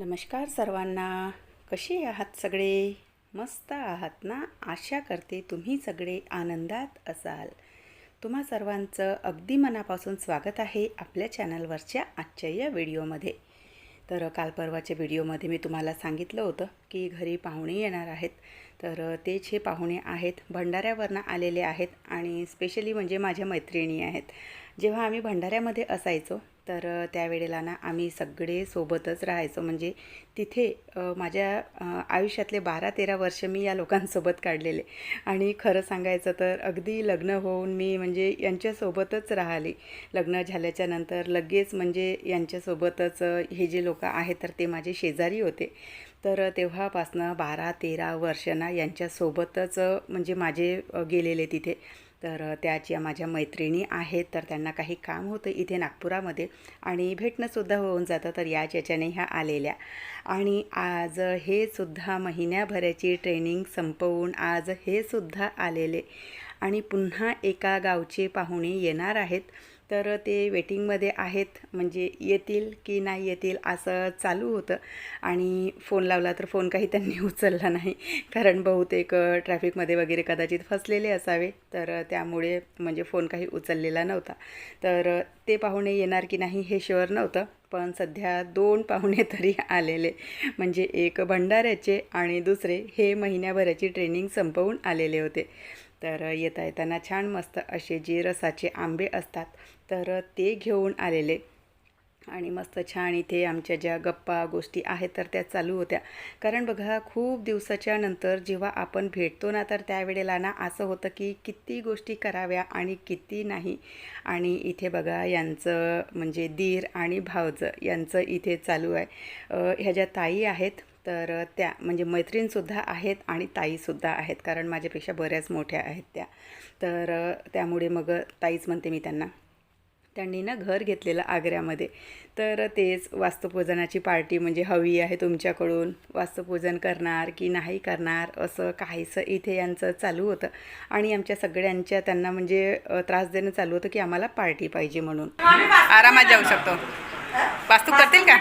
नमस्कार सर्वांना. कसे आहात सगळे? मस्त आहात ना? आशा करते तुम्ही सगळे आनंदात असाल. तुम्हा सर्वांचं अगदी मनापासून स्वागत आहे आपल्या चॅनलवरच्या आजच्या या व्हिडिओमध्ये. तर काल परवाच्या व्हिडिओमध्ये मी तुम्हाला सांगितलं होतं की घरी पाहुणे येणार आहेत. तर तेच हे पाहुणे आहेत, भंडाऱ्यावरनं आलेले आहेत आणि स्पेशली म्हणजे माझ्या मैत्रिणी आहेत. जेव्हा आम्ही भंडाऱ्यामध्ये असायचो तर त्यावेळेला ना आम्ही सगळे सोबतच राहायचो. म्हणजे तिथे माझ्या आयुष्यातले 12-13 वर्ष मी या लोकांसोबत काढलेले. आणि खरं सांगायचं तर अगदी लग्न होऊन मी म्हणजे यांच्यासोबतच राहिली. लग्न झाल्याच्या नंतर लगेच म्हणजे यांच्यासोबतच हे जे लोक आहेत तर ते माझे शेजारी होते. तर तेव्हापासनं 12-13 वर्ष ना यांच्यासोबतच म्हणजे माझे गेलेले तिथे. तर त्याच्या माझ्या मैत्रिणी आहेत, तर त्यांना काही काम होतं इथे नागपुरामध्ये आणि भेटणंसुद्धा होऊन जातं. तर याच्याने ह्या आलेल्या आणि आज हे सुद्धा महिन्याभराची ट्रेनिंग संपवून आज हे सुद्धा आलेले आणि पुन्हा एका गावचे पाहुणे येणार आहेत. तर ते वेटिंगमध्ये आहेत, म्हणजे येतील की नाही येतील असं चालू होतं. आणि फोन लावला तर फोन काही त्यांनी उचलला नाही, कारण बहुतेक ट्रॅफिकमध्ये वगैरे कदाचित फसलेले असावे. तर त्यामुळे म्हणजे फोन काही उचललेला नव्हता. तर ते पाहुणे येणार की नाही हे शुअर नव्हतं, पण सध्या 2 पाहुणे तरी आलेले. म्हणजे एक भंडाऱ्याचे आणि दुसरे हे महिन्याभराची ट्रेनिंग संपवून आलेले होते. तर येता येताना छान मस्त असे जे रसाचे आंबे असतात तर ते घेऊन आलेले आणि मस्त छान इथे आमच्या ज्या गप्पा गोष्टी आहेत तर त्या चालू होत्या. कारण बघा, खूप दिवसाच्या नंतर जेव्हा आपण भेटतो ना तर त्यावेळेला ना असं होतं की किती गोष्टी कराव्या आणि किती नाही. आणि इथे बघा यांचं म्हणजे दीर आणि भावजं यांचं इथे चालू आहे. ह्या ज्या ताई आहेत तर त्या म्हणजे मैत्रीणसुद्धा आहेत आणि ताईसुद्धा आहेत, कारण माझ्यापेक्षा बऱ्याच मोठ्या आहेत त्या. तर त्यामुळे मग ताईच म्हणते मी त्यांना. त्यांनी ना घर घेतलेलं आग्र्यामध्ये. तर तेच वास्तुपूजनाची पार्टी म्हणजे हवी आहे तुमच्याकडून, वास्तुपूजन करणार की नाही करणार असं काहीसं इथे यांचं चालू होतं. आणि आमच्या सगळ्यांच्या त्यांना म्हणजे त्रास देणं चालू होतं की आम्हाला पार्टी पाहिजे म्हणून. आरामात जाऊ शकतो. वास्तू करतील का?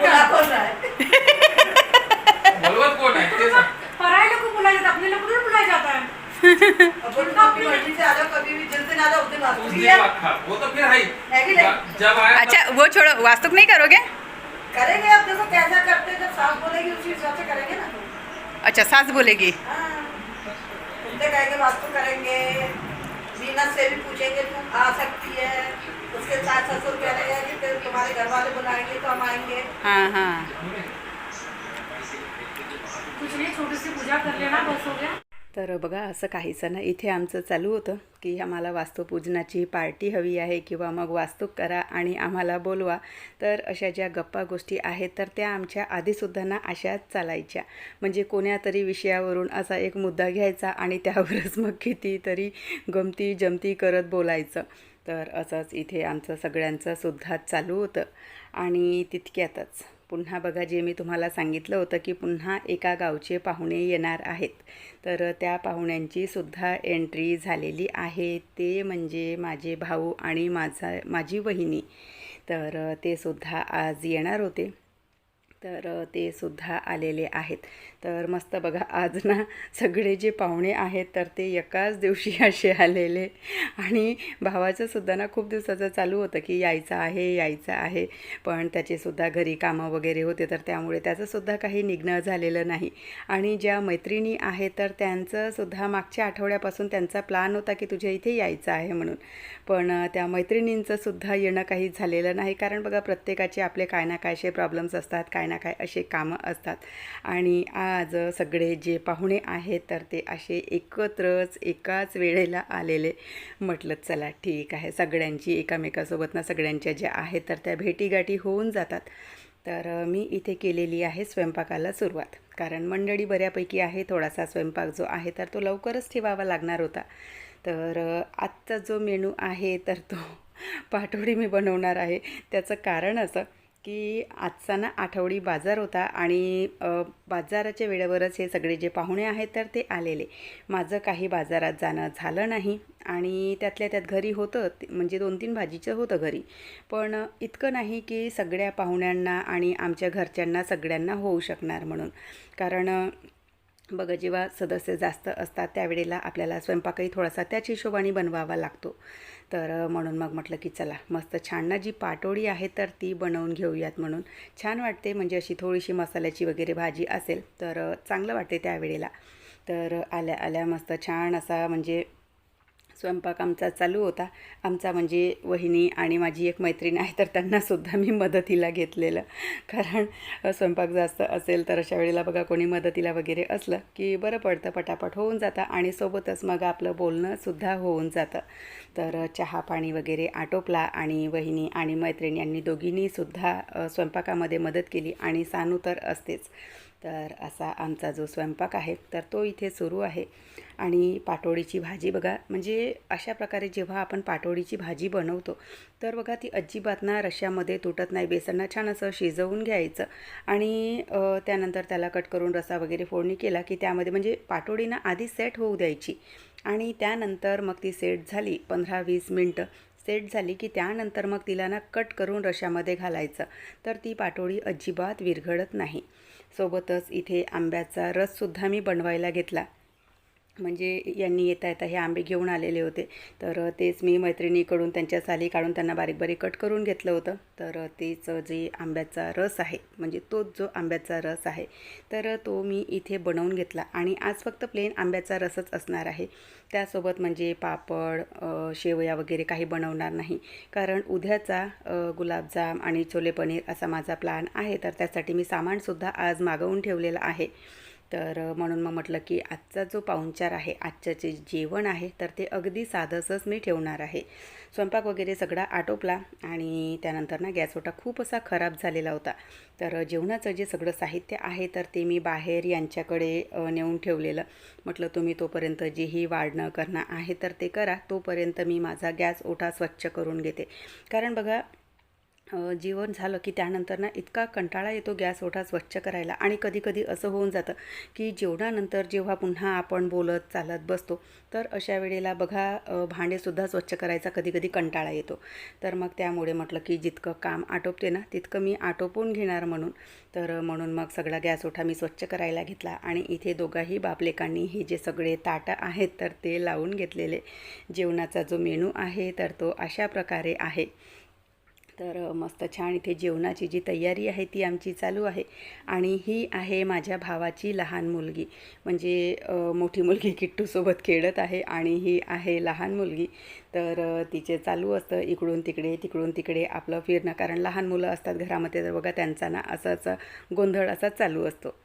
अच्छा, वो छोड़ो, वास्तुक नहीं करोगे? करेंगे, अब देखो कैसा करते हैं, जब सास बोलेगी उसी हिसाब से करेंगे ना। अच्छा, सास बोलेगी. तुमसे कहेंगे वास्तु करेंगे, मीना से भी पूछेंगे तुम आ सकती है, उसके साथ ससुर कहेंगे कि फिर तुम्हारे घर वाले बुलाएंगे तो हम आएंगे। हाँ हाँ. कुछ नहीं, छोटी सी पूजा कर लेना, बस हो गया. तर बघा, असं काहीसं ना इथे आमचं चालू होतं की आम्हाला वास्तुपूजनाची पार्टी हवी आहे किंवा मग वास्तू करा आणि आम्हाला बोलवा. तर अशा ज्या गप्पा गोष्टी आहेत तर त्या आमच्या आधीसुद्धा ना अशाच चालायच्या. म्हणजे कोण्यातरी विषयावरून असा एक मुद्दा घ्यायचा आणि त्यावरच मग कितीतरी गमती जमती करत बोलायचं. तर असंच इथे आमचं सगळ्यांचं सुद्धा चालू होतं. आणि तितक्यातच पुन्हा बघा, जे मी तुम्हाला सांगितलं होतं की पुन्हा एका गावचे पाहुणे येणार आहेत, तर त्या पाहुण्यांची सुद्धा एंट्री झालेली आहे. ते म्हणजे माझे भाऊ आणि माझी वहिनी. तर ते सुद्धा आज येणार होते. तर ते सुद्धा आलेले आहेत. तर मस्त बघा, आज ना सगळे जे पाहुणे आहेत तर ते एकाच दिवशी असे आलेले. आणि भावाचं सुद्धा ना खूप दिवसाचं चालू होतं की यायचं आहे, पण त्याचेसुद्धा घरी कामं वगैरे होते, तर त्यामुळे त्याचंसुद्धा काही निघणं झालेलं नाही. आणि ज्या मैत्रिणी आहेत तर त्यांचंसुद्धा मागच्या आठवड्यापासून त्यांचा प्लॅन होता की तुझ्या इथे यायचं आहे म्हणून, पण त्या मैत्रिणींचंसुद्धा येणं काही झालेलं नाही. कारण बघा, प्रत्येकाचे आपले काय ना काय असे प्रॉब्लेम्स असतात, काय ना काय असे कामं असतात. आणि आज सगळे जे पाहुणे आहेत तर ते असे एकत्रच एकाच वेळेला आलेले. म्हटलं चला ठीक आहे, सगळ्यांची एकामेकासोबत ना सगळ्यांच्या ज्या आहेत तर त्या भेटीगाठी होऊन जातात. तर मी इथे केलेली आहे स्वयंपाकाला सुरुवात, कारण मंडळी बऱ्यापैकी आहे. थोडासा स्वयंपाक जो आहे तर तो लवकरच ठेवावा लागणार होता. तर आजचा जो मेनू आहे तर तो पाटोडी मी बनवणार आहे. त्याचं कारण असं की आजचा ना आठवडी बाजार होता आणि बाजाराच्या वेळेवरच हे सगळे जे पाहुणे आहेत तर ते आलेले. माझं काही बाजारात जाणं झालं नाही आणि त्यातल्या त्यात घरी होतं म्हणजे 2-3 भाजीचं होतं घरी. पण इतकं नाही की सगळ्या पाहुण्यांना आणि आमच्या घरच्यांना सगळ्यांना होऊ शकणार म्हणून. कारण बघा जेव्हा सदस्य जास्त असतात त्यावेळेला आपल्याला स्वयंपाकही थोडासा त्याच हिशोबाने बनवावा लागतो. तर म्हणून मग म्हटलं की चला मस्त छान ना जी पाटोडी आहे तर ती बनवून घेऊयात म्हणून. छान वाटते म्हणजे अशी थोडीशी मसाल्याची वगैरे भाजी असेल तर चांगलं वाटते त्यावेळेला. तर आल्या आल्या मस्त छान असा म्हणजे स्वयंपाक आमचा चालू होता. आमचा म्हणजे वहिनी आणि माझी एक मैत्रीण आहे तर त्यांनासुद्धा मी मदतीला घेतलेलं. कारण स्वयंपाक जास्त असेल तर अशा वेळेला बघा कोणी मदतीला वगैरे असलं की बरं पडतं, पटापट होऊन जातं आणि सोबतच मग आपलं बोलणंसुद्धा होऊन जातं. तर चहा पाणी वगैरे आटोपला आणि वहिनी आणि मैत्रीण यांनी दोघींनीसुद्धा स्वयंपाकामध्ये मदत केली आणि सानू तर असतेच. तर असा आमचा जो स्वयंपाक आहे तर तो इथे सुरू आहे. आणि पाटोडीची भाजी बघा म्हणजे अशा प्रकारे जेव्हा आपण पाटोडीची भाजी बनवतो तर बघा ती अजिबात ना रश्श्यामध्ये तुटत नाही. बेसनना छान असं शिजवून घ्यायचं आणि त्यानंतर त्याला कट करून रस्सा वगैरे फोडणी केला की त्यामध्ये म्हणजे पाटोडी ना आधी सेट होऊ द्यायची आणि त्यानंतर मग ती सेट झाली 15-20 मिनटं सेट झाली की त्यानंतर मग तिला ना कट करून रश्श्यामध्ये घालायचं. तर ती पाटोडी अजिबात विरघळत नाही. सोबतच इथे आंब्याचा रससुद्धा मी बनवायला घेतला. म्हणजे यांनी येता येता हे आंबे घेऊन आलेले होते तर तेच मी मैत्रिणीकडून त्यांच्या साली काढून त्यांना बारीक बारीक कट करून घेतलं होतं. तर तेच जे आंब्याचा रस आहे म्हणजे तोच जो आंब्याचा रस आहे तर तो मी इथे बनवून घेतला आणि आज फक्त प्लेन आंब्याचा रसच असणार आहे. त्यासोबत म्हणजे पापड शेवया वगैरे काही बनवणार नाही. कारण उद्याचा गुलाबजाम आणि छोले पनीर असा माझा प्लॅन आहे. तर त्यासाठी मी सामानसुद्धा आज मागवून ठेवलेलं आहे. तर म्हणून मग म्हटलं की आजचा जो पाहुणचार आहे आजचं जे जेवण आहे तर ते अगदी साधंसंच मी ठेवणार आहे. स्वयंपाक वगैरे सगळा आटोपला आणि त्यानंतर ना गॅस ओटा खूप असा खराब झालेला होता. तर जेवणाचं जे सगळं साहित्य आहे तर ते मी बाहेर यांच्याकडे नेऊन ठेवलेलं. म्हटलं तुम्ही तोपर्यंत जेही वाढणं करणं आहे तर ते करा, तोपर्यंत मी माझा गॅस ओटा स्वच्छ करून घेते. कारण बघा जेवण झालं की त्यानंतर ना इतका कंटाळा येतो गॅस ओटा स्वच्छ करायला आणि कधीकधी असं होऊन जातं की जेवणानंतर जेव्हा पुन्हा आपण बोलत चालत बसतो तर अशा वेळेला बघा भांडेसुद्धा स्वच्छ करायचा कधीकधी कंटाळा येतो. तर मग त्यामुळे म्हटलं की जितकं काम आटोपते ना तितकं मी आटोपून घेणार म्हणून. तर म्हणून मग सगळा गॅस ओटा मी स्वच्छ करायला घेतला आणि इथे दोघाही बापलेकांनी हे जे सगळे ताटं आहेत तर ते लावून घेतलेले. जेवणाचा जो मेनू आहे तर तो अशा प्रकारे आहे. तर मस्त छान इथे जेवणाची जी तयारी आहे ती आमची चालू आहे. आणि ही आहे माझ्या भावाची लहान मुलगी म्हणजे मोठी मुलगी किट्टूसोबत खेळत आहे आणि ही आहे लहान मुलगी. तर तिचे चालू असतं इकडून तिकडे आपलं फिरणं. कारण लहान मुलं असतात घरामध्ये तर बघा त्यांचा ना असाच गोंधळ असाच चालू असतो.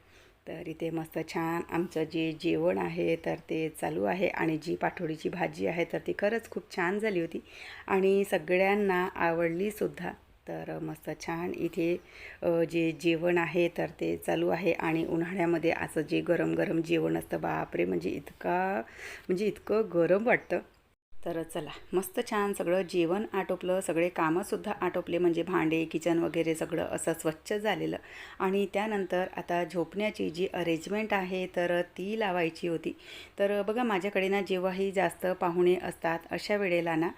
तर इथे मस्त छान आमचं जे जेवण आहे तर ते चालू आहे आणि जी पाटोडीची भाजी आहे तर ती खरंच खूप छान झाली होती आणि सगळ्यांना आवडलीसुद्धा. तर मस्त छान इथे जे जेवण आहे तर ते चालू आहे आणि उन्हाळ्यामध्ये असं जे गरम गरम जेवण असतं बापरे म्हणजे इतकं गरम वाटतं. तर चला मस्त छान सगळं जेवण आटोपलं, सगळे कामंसुद्धा आटोपले म्हणजे भांडे किचन वगैरे सगळं असं स्वच्छ झालेलं. आणि त्यानंतर आता झोपण्याची जी अरेंजमेंट आहे तर ती लावायची होती. तर बघा माझ्याकडे ना जेव्हाही जास्त पाहुणे असतात अशा वेळेला ना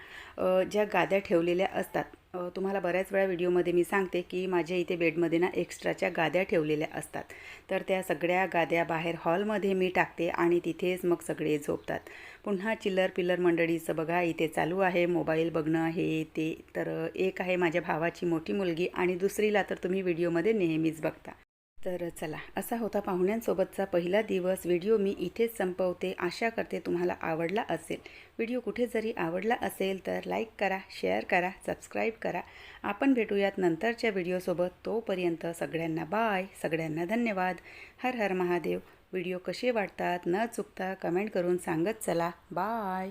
ज्या गाद्या ठेवलेल्या असतात तुम्हाला बऱ्याच वेळा व्हिडिओमध्ये मी सांगते की माझ्या इथे बेडमध्ये ना एक्स्ट्राच्या गाद्या ठेवलेल्या असतात. तर त्या सगळ्या गाद्या बाहेर हॉलमध्ये मी टाकते आणि तिथेच मग सगळे झोपतात. पुन्हा चिल्लर पिल्लर मंडळीचं बघा इथे चालू आहे मोबाईल बघणं हे ते. तर एक आहे माझ्या भावाची मोठी मुलगी आणि दुसरीला तर तुम्ही व्हिडिओमध्ये नेहमीच बघता. तर चला असा होता पाहुण्यांसोबतचा पहिला दिवस. व्हिडिओ मी इथेच संपवते. आशा करते तुम्हाला आवडला असेल. व्हिडिओ कुठे जरी आवडला असेल तर लाईक करा, शेअर करा, सबस्क्राईब करा. आपण भेटूयात नंतरच्या व्हिडिओसोबत. तोपर्यंत सगळ्यांना बाय, सगळ्यांना धन्यवाद. हर हर महादेव. व्हिडिओ कसे वाटतात न चुकता कमेंट करून सांगत चला. बाय.